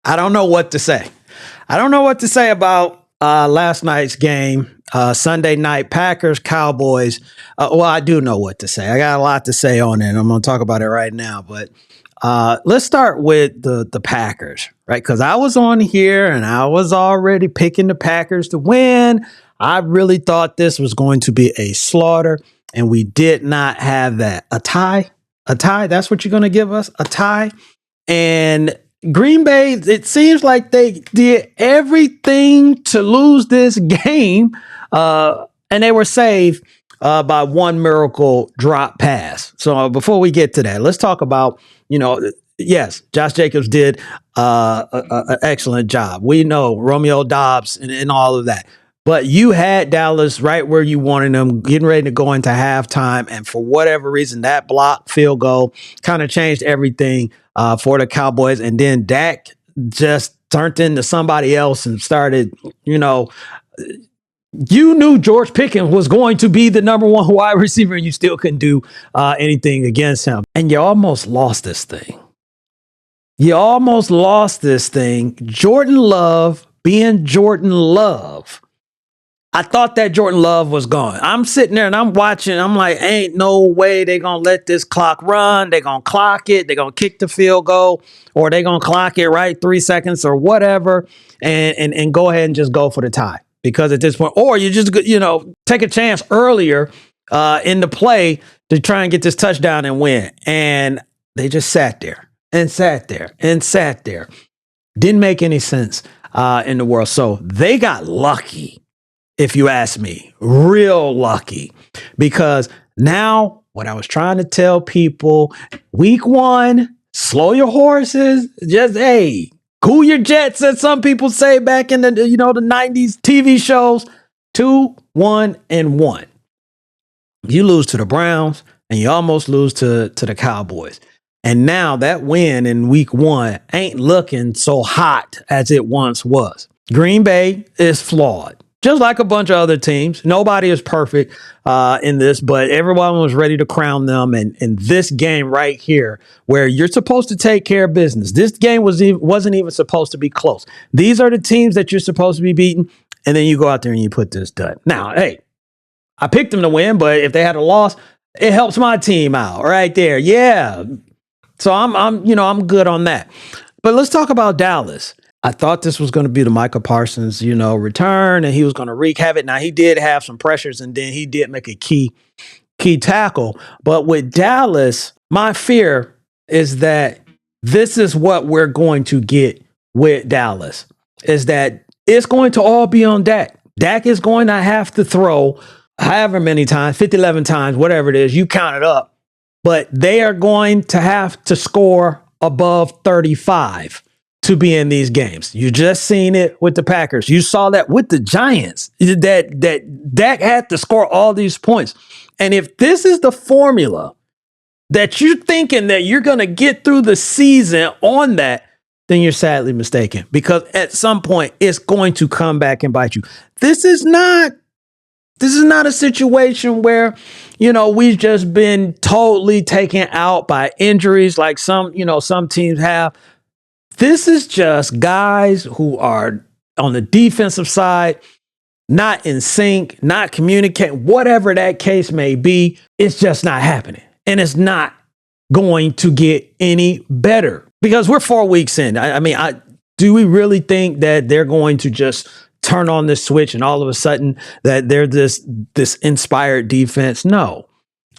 I don't know what to say. I don't know what to say about last night's game, Sunday night Packers, Cowboys. Well, I do know what to say. I got a lot to say on it. I'm going to talk about it right now. But let's start with the Packers, right? Because I was on here and I was already picking the Packers to win. I really thought this was going to be a slaughter, and we did not have that. A tie? A tie? That's what you're going to give us? A tie? And Green Bay, it seems like they did everything to lose this game, and they were saved by one miracle drop pass. So before we get to that, let's talk about, yes, Josh Jacobs did an excellent job. We know Romeo Doubs and all of that. But you had Dallas right where you wanted them, getting ready to go into halftime. And for whatever reason, that block field goal kind of changed everything for the Cowboys. And then Dak just turned into somebody else and started, you knew George Pickens was going to be the number one wide receiver, and you still couldn't do anything against him. And you almost lost this thing. Jordan Love being Jordan Love. I thought that Jordan Love was gone. I'm sitting there and I'm watching. I'm like, ain't no way they're going to let this clock run. They're going to clock it. They're going to kick the field goal, or they're going to clock it right 3 seconds or whatever and go ahead and just go for the tie. Because at this point, or you just, take a chance earlier in the play to try and get this touchdown and win. And they just sat there. Didn't make any sense in the world. So they got lucky. If you ask me, real lucky, because now what I was trying to tell people, week one, slow your horses, just, cool your jets, as some people say back in the 90s TV shows. 2-1-1. You lose to the Browns and you almost lose to the Cowboys. And now that win in week one ain't looking so hot as it once was. Green Bay is flawed. Just like a bunch of other teams. Nobody is perfect in this, but everyone was ready to crown them. And in this game right here, where you're supposed to take care of business, this game wasn't even supposed to be close. These are the teams that you're supposed to be beating, and then you go out there and you put this done. Now, I picked them to win, but if they had a loss, it helps my team out right there. Yeah. So I'm good on that. But let's talk about Dallas. I thought this was going to be the Micah Parsons, return, and he was going to wreak havoc. Now, he did have some pressures, and then he did make a key tackle. But with Dallas, my fear is that this is what we're going to get with Dallas, is that it's going to all be on Dak. Dak is going to have to throw however many times, 50, 11 times, whatever it is, you count it up. But they are going to have to score above 35. To be in these games. You just seen it with the Packers. You saw that with the Giants, that Dak had to score all these points. And if this is the formula that you're thinking that you're going to get through the season on that, then you're sadly mistaken, because at some point it's going to come back and bite you. This is not a situation where, we've just been totally taken out by injuries like some teams have. This is just guys who are on the defensive side, not in sync, not communicating, whatever that case may be. It's just not happening. And it's not going to get any better because we're 4 weeks in. Do we really think that they're going to just turn on this switch and all of a sudden that they're this inspired defense? No.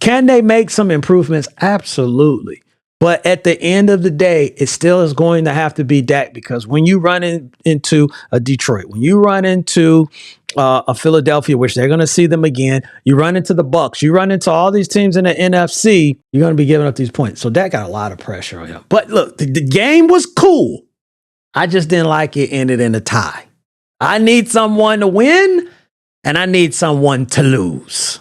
Can they make some improvements? Absolutely. But at the end of the day, it still is going to have to be Dak, because when you run into a Detroit, when you run into a Philadelphia, which they're going to see them again, you run into the Bucks, you run into all these teams in the NFC, you're going to be giving up these points. So Dak got a lot of pressure on him. But look, the game was cool. I just didn't like it ended in a tie. I need someone to win, and I need someone to lose.